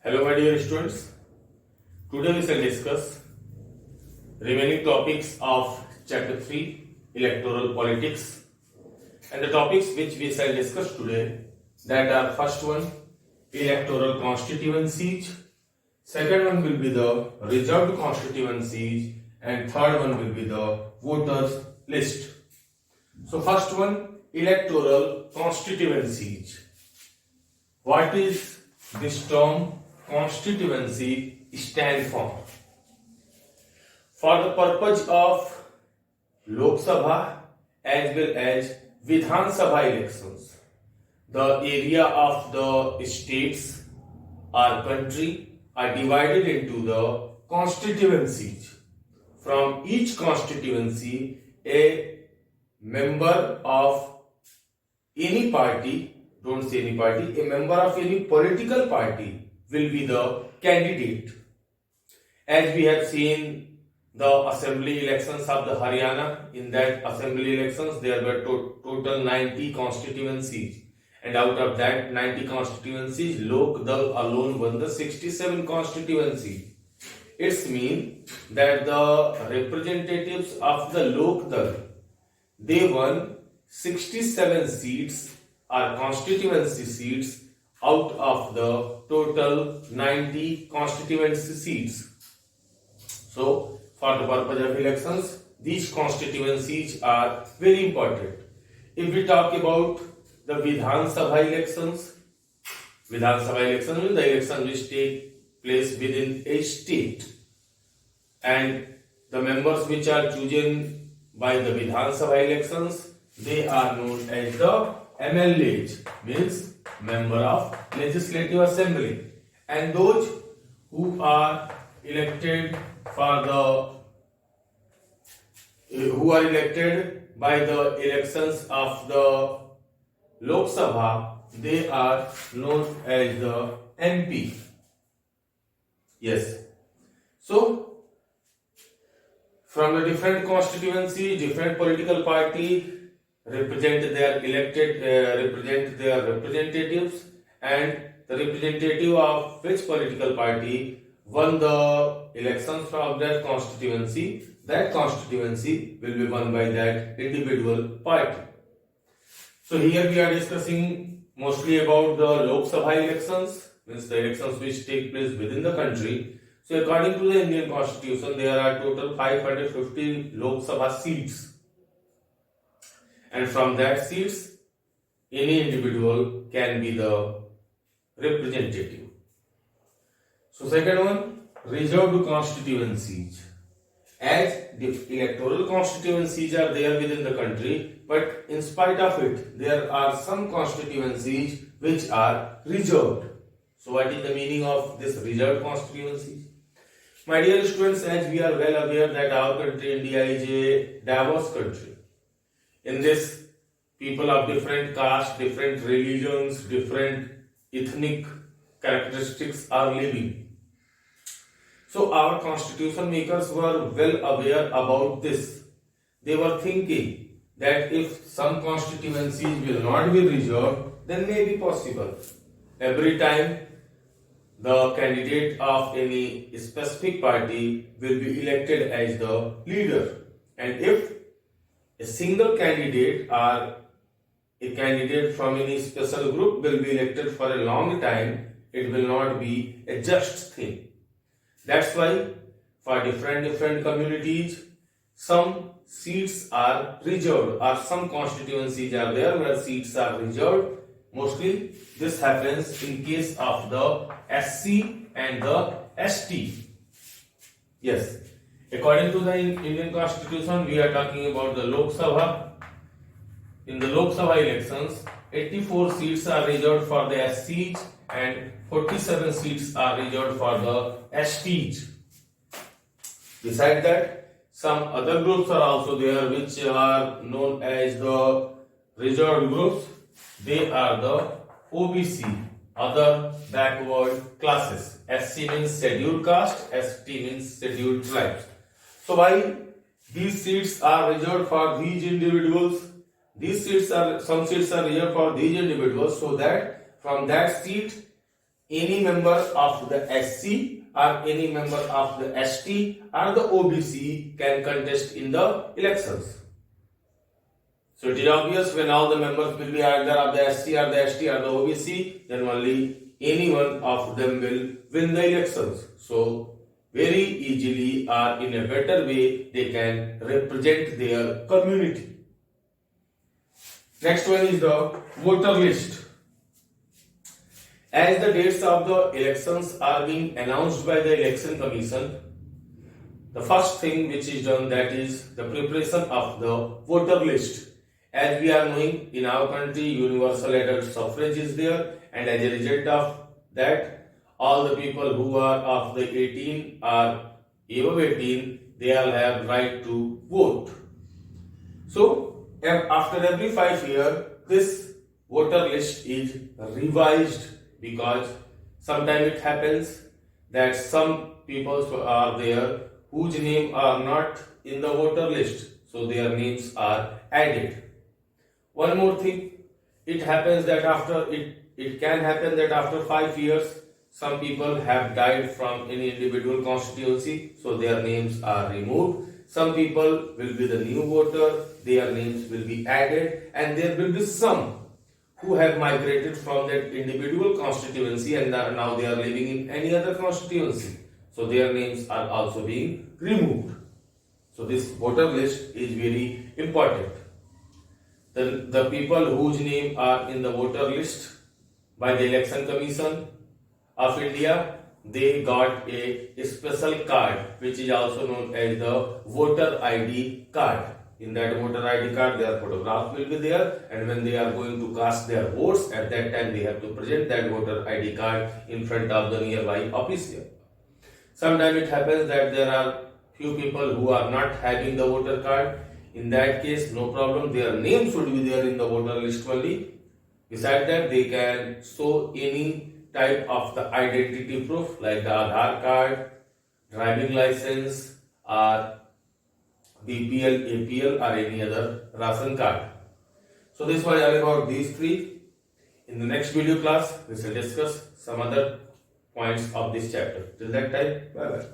Hello, my dear students. Today we shall discuss remaining topics of Chapter 3 Electoral Politics, and the topics which we shall discuss today, that are first one electoral constituencies, second one will be the reserved constituencies, and third one will be the voters list. So first one, electoral constituencies. What is this term constituency stand for? For the purpose of Lok Sabha as well as Vidhan Sabha elections, the area of the states or country are divided into the constituencies. From each constituency, a member of any party, don't say any party, a member of any political party will be the candidate. As we have seen the assembly elections of the Haryana, in that assembly elections there were total 90 constituencies, and out of that 90 constituencies, Lok Dal alone won the 67 constituencies. It means that the representatives of the Lok Dal, they won 67 seats or constituency seats out of the total 90 constituency seats. So, for the purpose of elections, these constituencies are very important. If we talk about the Vidhan Sabha elections means the election which take place within a state, and the members which are chosen by the Vidhan Sabha elections, they are known as the MLAs, means member of Legislative Assembly, and those who are elected by the elections of the Lok Sabha, they are known as the MP. Yes. So, from the different constituency, different political party represent their representatives, and the representative of which political party won the elections from that constituency will be won by that individual party. So here we are discussing mostly about the Lok Sabha elections, means the elections which take place within the country. So according to the Indian Constitution, there are total 550 Lok Sabha seats, and from that seats, any individual can be the representative. So second one, reserved constituencies. As the electoral constituencies are there within the country, but in spite of it, there are some constituencies which are reserved. So what is the meaning of this reserved constituencies? My dear students, as we are well aware that our country, India, is a diverse country. In this, people of different castes, different religions, different ethnic characteristics are living. So our constitution makers were well aware about this. They were thinking that if some constituencies will not be reserved, then may be possible. Every time the candidate of any specific party will be elected as the leader, and if a single candidate or a candidate from any special group will be elected for a long time, it will not be a just thing. That's why for different communities, some seats are reserved, or some constituencies are there where seats are reserved. Mostly this happens in case of the SC and the ST. Yes. According to the Indian Constitution, we are talking about the Lok Sabha. In the Lok Sabha elections, 84 seats are reserved for the SCs and 47 seats are reserved for the STs. Besides that, some other groups are also there which are known as the reserved groups. They are the OBC, other backward classes. SC means scheduled caste, ST means scheduled tribes. So why these seats are reserved for these individuals? Some seats are reserved for these individuals, so that from that seat any member of the SC or any member of the ST or the OBC can contest in the elections. So it is obvious when all the members will be either of the SC or the ST or the OBC, then only any one of them will win the elections. So very easily or in a better way they can represent their community. Next one is the voter list. As the dates of the elections are being announced by the Election Commission, the first thing which is done, that is the preparation of the voter list. As we are knowing, in our country universal adult suffrage is there, and as a result of that, all the people who are of the 18 or above 18, they all have right to vote. So after every 5 years, this voter list is revised, because sometimes it happens that some people are there whose name are not in the voter list, so their names are added. One more thing, it happens that it can happen that after 5 years, some people have died from any individual constituency, so their names are removed. Some people will be the new voter, their names will be added, and there will be some who have migrated from that individual constituency and now they are living in any other constituency, so their names are also being removed. So this voter list is very important. The people whose name are in the voter list by the Election Commission of India, they got a special card which is also known as the voter ID card. In that voter ID card, their photograph will be there, and when they are going to cast their votes, at that time they have to present that voter ID card in front of the nearby official. Sometimes it happens that there are few people who are not having the voter card. In that case, no problem, their name should be there in the voter list only. Besides that, they can show any type of the identity proof like the Aadhaar card, driving license, or BPL, APL, or any other ration card. So this was all about these three. In the next video class, we shall discuss some other points of this chapter. Till that time, bye bye.